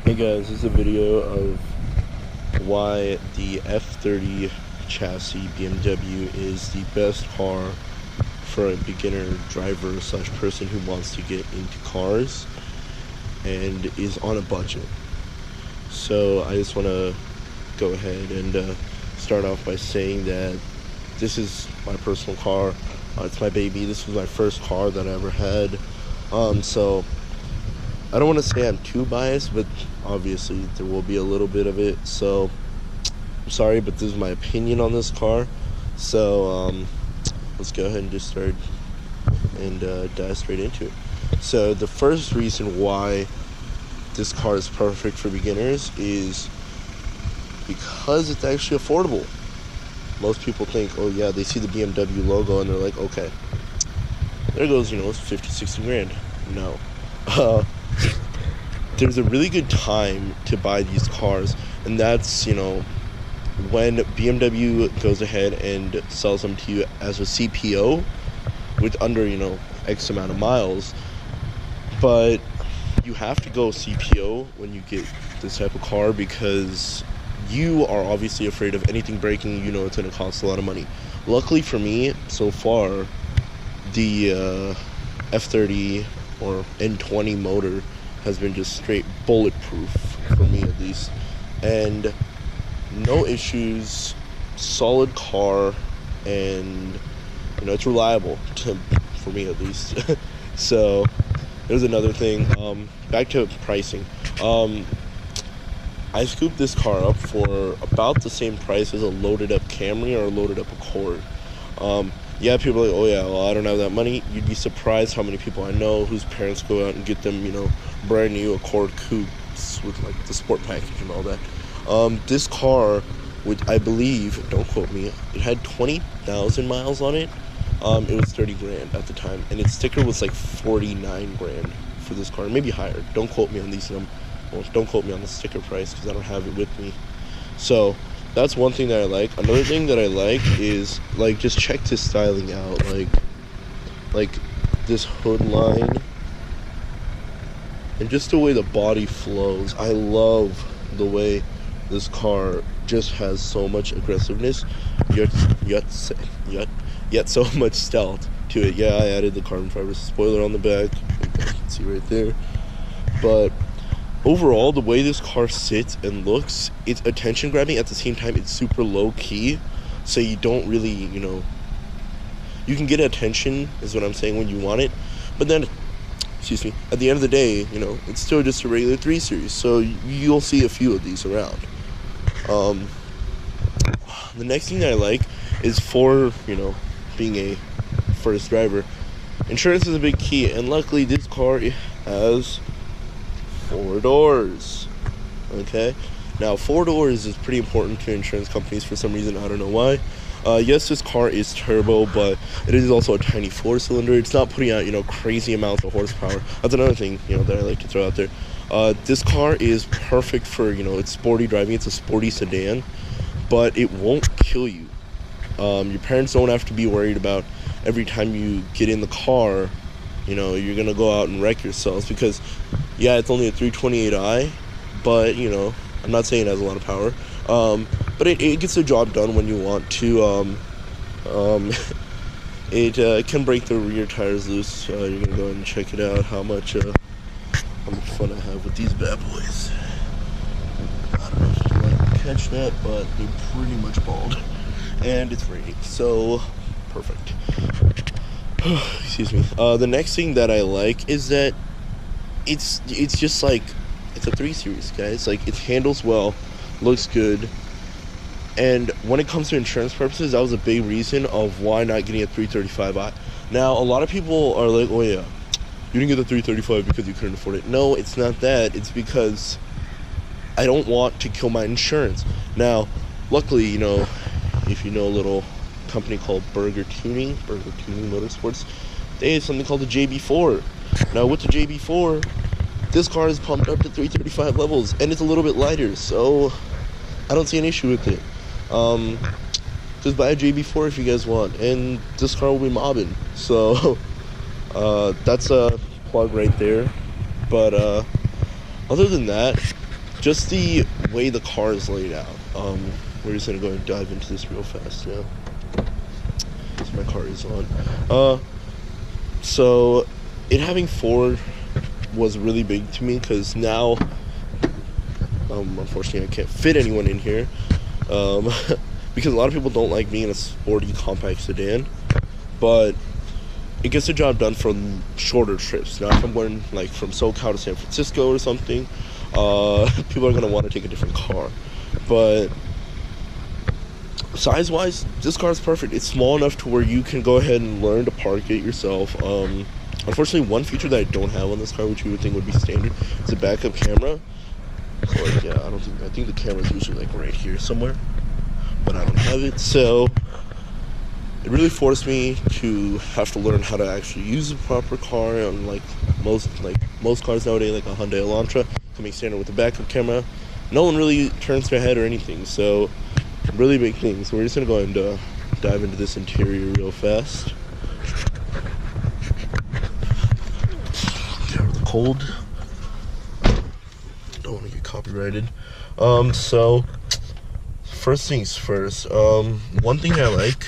Hey guys, this is a video of why the F30 chassis BMW is the best car for a beginner driver slash person who wants to get into cars and is on a budget. So I just want to go ahead and start off by saying that this is my personal car. It's my baby. This was my first car that I ever had. So I don't want to say I'm too biased, but obviously there will be a little bit of it. So I'm sorry, but this is my opinion on this car. So let's go ahead and just start and dive straight into it. So the first reason why this car is perfect for beginners is because it's actually affordable. Most people think, oh yeah, they see the BMW logo and they're like, okay, there goes, it's 50, 60 grand. No. There's a really good time to buy these cars, and that's, when BMW goes ahead and sells them to you as a CPO with under, X amount of miles. But you have to go CPO when you get this type of car because you are obviously afraid of anything breaking. It's going to cost a lot of money. Luckily for me, so far, the F30 or N20 motor has been just straight bulletproof, for me at least, and no issues, solid car, and it's reliable for me at least. So there's another thing. Back to pricing. I scooped this car up for about the same price as a loaded up Camry or a loaded up Accord. Yeah, people are like, oh yeah, well, I don't have that money. You'd be surprised how many people I know whose parents go out and get them, brand new Accord coupes with like the sport package and all that. This car, with, I believe, don't quote me, it had 20,000 miles on it. It was 30 grand at the time, and its sticker was like 49 grand for this car, maybe higher. Don't quote me on these don't quote me on the sticker price because I don't have it with me. So that's one thing that I like. Another thing that I like is, like, just check this styling out. Like this hood line and just the way the body flows. I love the way this car just has so much aggressiveness, yet so much stealth to it. Yeah, I added the carbon fiber spoiler on the back. You can see right there. But overall, the way this car sits and looks, it's attention grabbing. At the same time, it's super low key, so you don't really, you can get attention, is what I'm saying, when you want it. But then, at the end of the day, it's still just a regular 3 Series, so you'll see a few of these around. The next thing that I like is, for, being a first driver, insurance is a big key, and luckily this car has 4 doors. Okay, now 4 doors is pretty important to insurance companies for some reason. I don't know why. Yes, this car is turbo, but it is also a tiny 4-cylinder. It's not putting out crazy amounts of horsepower. That's another thing that I like to throw out there. This car is perfect for it's sporty driving. It's a sporty sedan, but it won't kill you. Your parents don't have to be worried about every time you get in the car you're gonna go out and wreck yourselves, because yeah, it's only a 328i, but I'm not saying it has a lot of power, but it gets the job done when you want to. It can break the rear tires loose. You're gonna go ahead and check it out, how much fun I have with these bad boys. I don't know if you like to catch that, but they're pretty much bald, and it's raining, so perfect. Excuse me. The next thing that I like is that it's just like, it's a 3 Series, guys. Like, it handles well, looks good, and when it comes to insurance purposes, that was a big reason of why not getting a 335i. Now, a lot of people are like, oh yeah, you didn't get the 335 because you couldn't afford it. No, it's not that. It's because I don't want to kill my insurance. Now, luckily, if you know a little company called Burger Tuning Motorsports, they have something called the JB4. Now with the JB4, this car is pumped up to 335 levels, and it's a little bit lighter, so I don't see an issue with it. Just buy a JB4 if you guys want, and this car will be mobbing. So that's a plug right there. But other than that, just the way the car is laid out. We're just gonna go and dive into this real fast now. So my car is on. So it having four was really big to me because now, unfortunately, I can't fit anyone in here. Because a lot of people don't like being in a sporty compact sedan, but it gets the job done for shorter trips. Now, if I'm going like from SoCal to San Francisco or something, people are gonna want to take a different car. But size-wise, this car is perfect. It's small enough to where you can go ahead and learn to park it yourself. Unfortunately, one feature that I don't have on this car, which you would think would be standard, is a backup camera. So, like, yeah, I think the camera's usually like right here somewhere, but I don't have it. So it really forced me to have to learn how to actually use a proper car. And like most cars nowadays, like a Hyundai Elantra, coming standard with a backup camera, no one really turns their head or anything. So really big thing. So we're just gonna go and dive into this interior real fast. Get out of the cold. Don't want to get copyrighted. So first things first. One thing I like,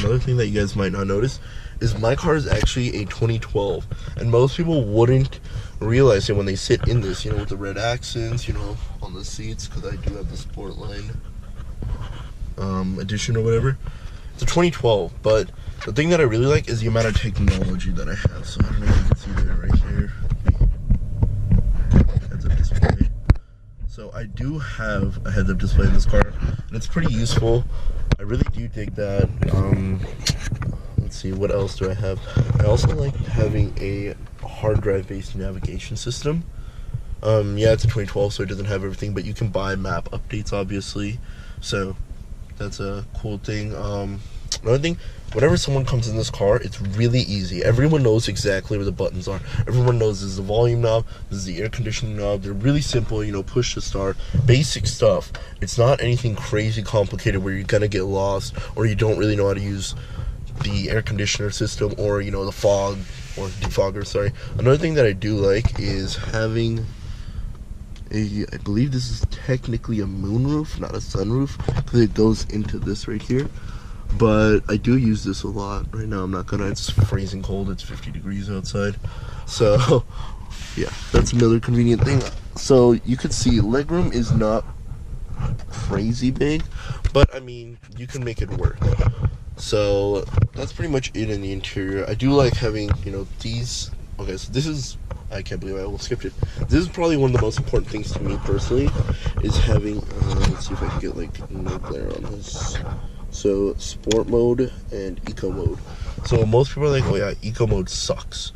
another thing that you guys might not notice, is my car is actually a 2012, and most people wouldn't realize it when they sit in this. You know, with the red accents, you know, on the seats, because I do have the Sportline edition or whatever. It's a 2012, but the thing that I really like is the amount of technology that I have. So I don't know if you can see that right here. Heads-up display. So I do have a heads-up display in this car, and it's pretty useful. I really do dig that. Let's see, what else do I have? I also like having a hard drive-based navigation system. Yeah, it's a 2012, so it doesn't have everything, but you can buy map updates, obviously. So that's a cool thing. Another thing, whenever someone comes in this car, it's really easy. Everyone knows exactly where the buttons are. Everyone knows this is the volume knob, this is the air conditioning knob. They're really simple, you know, push to start, basic stuff. It's not anything crazy complicated where you're gonna get lost or you don't really know how to use the air conditioner system or, you know, the fog or defogger, sorry. Another thing that I do like is having I believe this is technically a moonroof, not a sunroof, because it goes into this right here. But I do use this a lot. Right now I'm not gonna, it's freezing cold, it's 50 degrees outside. So yeah, that's another convenient thing. So you could see legroom is not crazy big, but I mean, you can make it work. So that's pretty much it in the interior. I do like having, you know, these. Okay, so this is, I can't believe I almost skipped it. This is probably one of the most important things to me personally, is having, let's see if I can get like no glare on this. So sport mode and eco mode. So most people are like, oh yeah, eco mode sucks.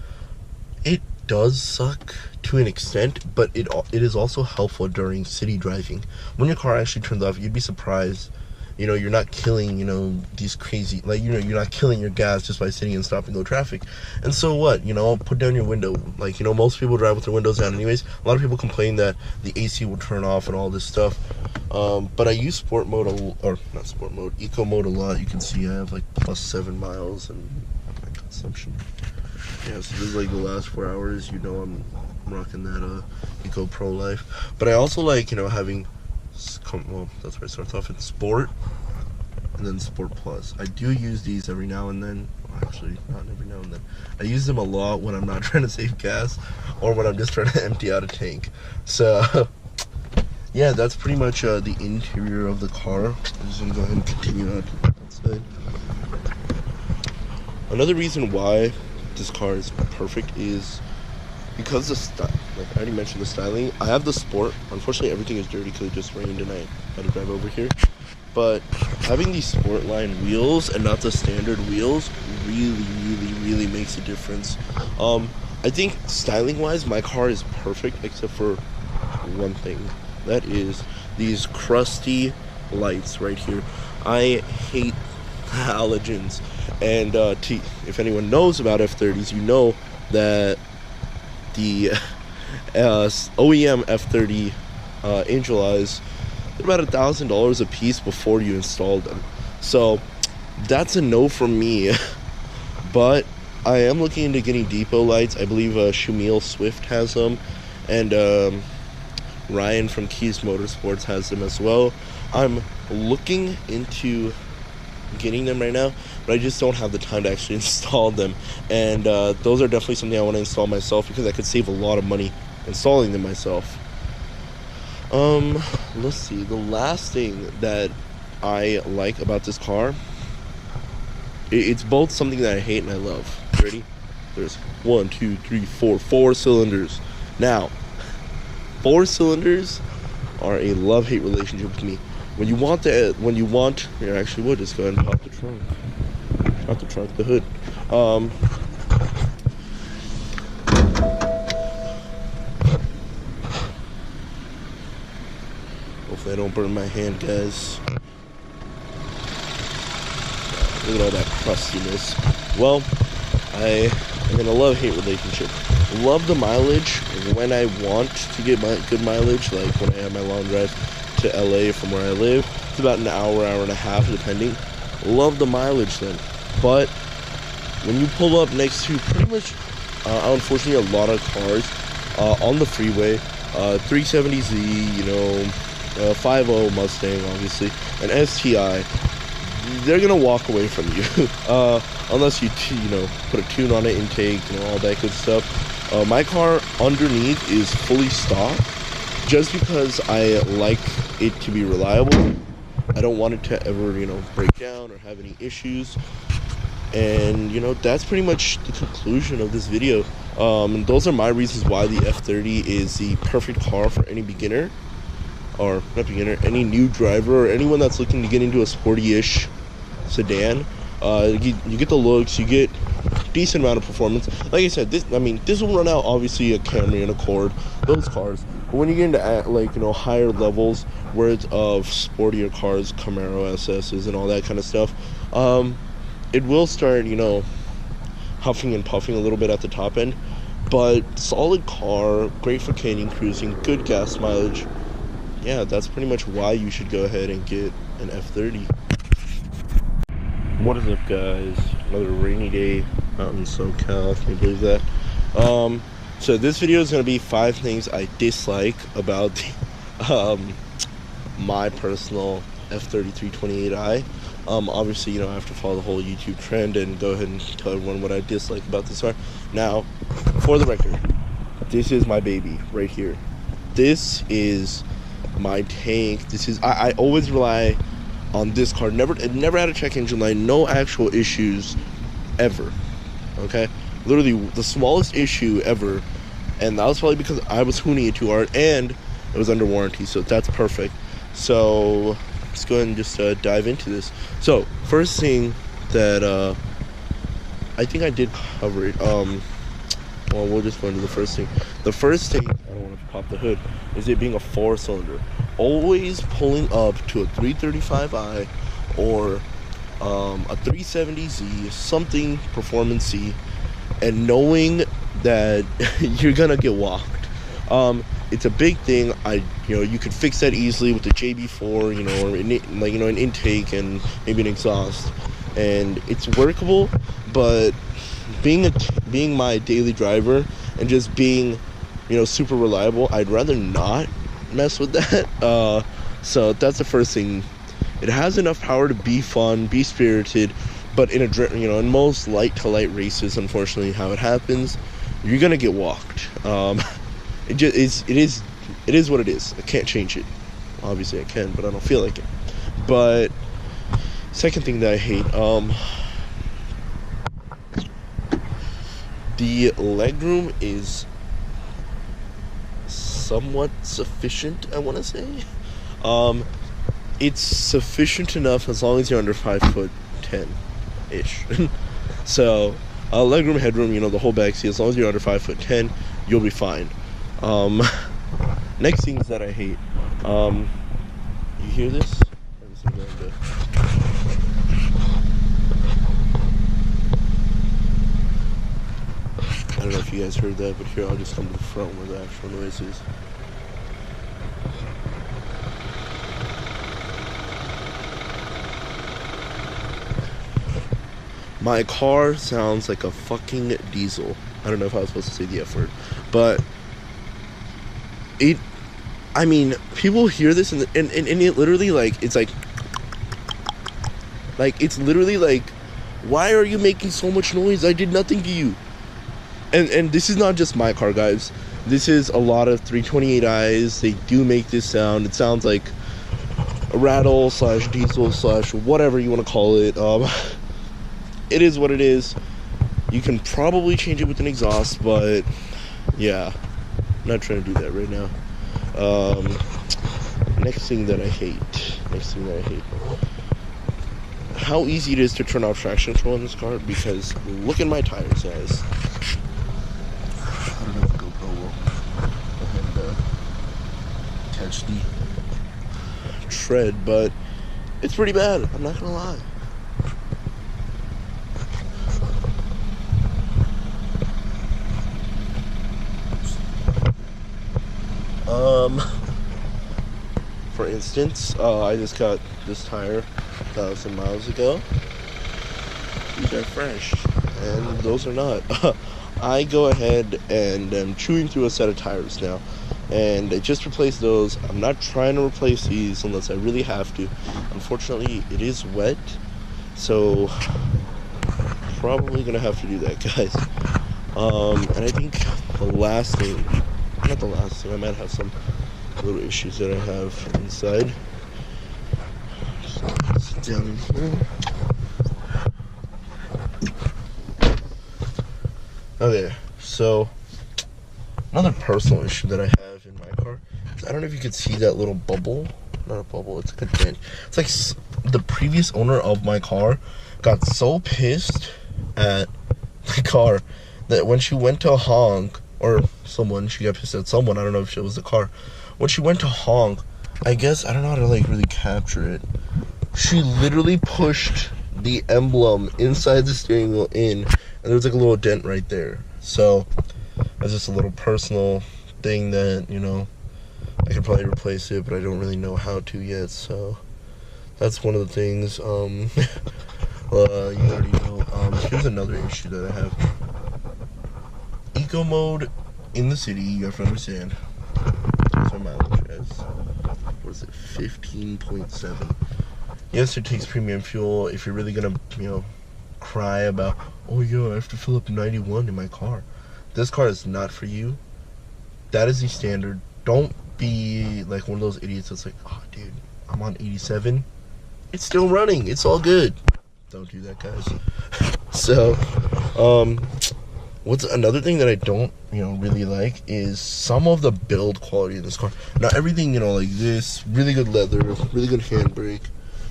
It does suck to an extent, but it is also helpful during city driving. When your car actually turns off, you'd be surprised. You know, you're not killing, you know, these crazy, like, you know, you're not killing your gas just by sitting and stopping go traffic. And so what, you know, put down your window. Like, you know, most people drive with their windows down anyways. A lot of people complain that the AC will turn off and all this stuff. But I use sport mode, or not sport mode, eco mode a lot. You can see I have like +7 miles in my consumption. Yeah, so this is like the last 4 hours, you know, I'm rocking that Eco Pro Life. But I also like, you know, having, well, that's where it starts off. It's Sport and then Sport Plus. I do use these every now and then. Well, actually, not every now and then. I use them a lot when I'm not trying to save gas or when I'm just trying to empty out a tank. So yeah, that's pretty much the interior of the car. I'm just gonna go ahead and continue on outside. Another reason why this car is perfect is because the style. Like I already mentioned, the styling. I have the Sport. Unfortunately, everything is dirty because it just rained and I had to drive over here. But having these Sportline wheels and not the standard wheels really makes a difference. I think styling-wise, my car is perfect except for one thing. That is these crusty lights right here. I hate halogens. And if anyone knows about F30s, you know that the OEM F30 Angel Eyes, they're about $1,000 a piece before you install them. So that's a no from me. But I am looking into getting depot lights. I believe Shumil Swift has them, and Ryan from Keys Motorsports has them as well. I'm looking into getting them right now, but I just don't have the time to actually install them. And those are definitely something I want to install myself, because I could save a lot of money installing them myself. Let's see. The last thing that I like about this car, it's both something that I hate and I love. Ready? There's 1, 2, 3, 4, 4 cylinders. Now, 4 cylinders are a love-hate relationship with me. When you want, here, actually, we'll just go ahead and pop the trunk. Not the trunk, the hood. Hopefully I don't burn my hand, guys. Look at all that crustiness. Well, I'm in a love-hate relationship. Love the mileage when I want to get my good mileage, like when I have my long drive to LA from where I live. It's about an hour and a half, depending. Love the mileage then. But when you pull up next to pretty much, unfortunately, a lot of cars on the freeway, 370Z, 5.0 Mustang, obviously, an STI, they're gonna walk away from you unless you put a tune on it, intake, all that good stuff. My car underneath is fully stock, just because I like it to be reliable. I don't want it to ever break down or have any issues. And that's pretty much the conclusion of this video. And those are my reasons why the F30 is the perfect car for any beginner, or not beginner, any new driver, or anyone that's looking to get into a sporty-ish sedan. You get the looks, you get decent amount of performance. Like I said, this will run out obviously a Camry and Accord, those cars. But when you get into higher levels where it's of sportier cars, Camaro SSs and all that kind of stuff, it will start huffing and puffing a little bit at the top end. But solid car, great for canyon cruising, good gas mileage. Yeah, that's pretty much why you should go ahead and get an F30. What is up, guys? Another rainy day out in SoCal, can you believe that? So this video is going to be 5 things I dislike about my personal F30 328i. Obviously, I have to follow the whole YouTube trend and go ahead and tell everyone what I dislike about this car. Now, for the record, this is my baby right here. This is my tank. This is I always rely on this car. It never had a check engine light, no actual issues ever. Okay, literally the smallest issue ever, and that was probably because I was hooning it too hard, and it was under warranty, so that's perfect. So let's go ahead and just dive into this. So first thing that I think I did cover it. Well, we'll just go into the first thing. The first thing, I don't want to pop the hood, is it being a 4-cylinder. Always pulling up to a 335i or a 370Z, something performance-y, and knowing that you're gonna get walked. It's a big thing. You could fix that easily with the JB4, or an intake and maybe an exhaust, and it's workable. But being my daily driver and just being super reliable, I'd rather not mess with that. So that's the first thing. It has enough power to be fun, be spirited, but in most light to light races, unfortunately, how it happens, you're gonna get walked. It is what it is. I can't change it. Obviously I can, but I don't feel like it. But second thing that I hate, the legroom is somewhat sufficient, I want to say. It's sufficient enough as long as you're under 5'10" ish. So legroom, headroom, the whole back seat, as long as you're under 5'10", you'll be fine. Next things that I hate, you hear this? I don't know if you guys heard that, but here, I'll just come to the front where the actual noise is. My car sounds like a fucking diesel. I don't know if I was supposed to say the F word, but I mean, people hear this and it literally like it's literally like, why are you making so much noise? I did nothing to you. And this is not just my car, guys. This is a lot of 328i's. They do make this sound. It sounds like a rattle slash diesel slash whatever you want to call it. It is what it is. You can probably change it with an exhaust, but yeah, I'm not trying to do that right now. Next thing that I hate. How easy it is to turn off traction control in this car, because look at my tires, guys. I don't know if GoPro will go ahead and catch the tread, but it's pretty bad, I'm not gonna lie. For instance, I just got this tire 1,000 miles ago. These are fresh, and those are not. I go ahead and am chewing through a set of tires now, and I just replaced those. I'm not trying to replace these unless I really have to. Unfortunately, it is wet, so probably gonna have to do that, guys. And I think the last thing, not the last thing, I might have some little issues that I have inside. Sit down in here. Okay, so another personal issue that I have in my car is, I don't know if you could see that little bubble. Not a bubble, it's like a dent. It's like the previous owner of my car got so pissed at the car that when she went to honk, or she got pissed at someone, I don't know if it was the car. When she went to honk, I guess, I don't know how to like really capture it. She literally pushed the emblem inside the steering wheel in, and there was like a little dent right there. So that's just a little personal thing that, you know, I could probably replace it, but I don't really know how to yet. So that's one of the things. You already know. Here's another issue that I have. Eco mode in the city, you have to understand. That's my mileage as, what is it, 15.7. Yes, it takes premium fuel. If you're really gonna, you know, cry about, oh yeah, I have to fill up 91 in my car, this car is not for you. That is the standard. Don't be like one of those idiots that's like, oh dude, I'm on 87, it's still running, it's all good. Don't do that, guys. So what's another thing that I don't, you know, really like is some of the build quality in this car. Not everything, you know, like this, really good leather, really good handbrake,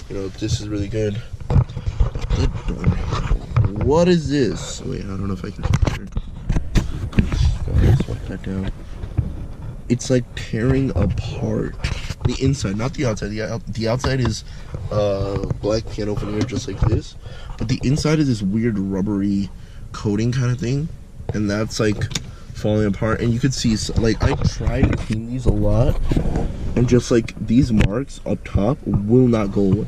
you know, this is really good. What is this? Wait, I don't know if I can capture it. Swipe that down. It's like tearing apart the inside, not the outside. The outside is black piano veneer, just like this, but the inside is this weird rubbery coating kind of thing, and that's like falling apart. And you could see, like, I tried to clean these a lot, and just like these marks up top will not go away.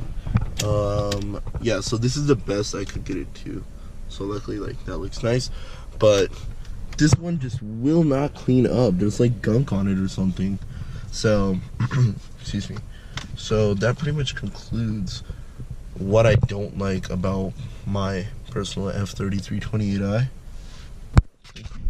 Yeah, so this is the best I could get it to. So luckily, like, that looks nice, but this one just will not clean up. There's like gunk on it or something. So excuse me. So that pretty much concludes what I don't like about my personal F30 328i. Thank you.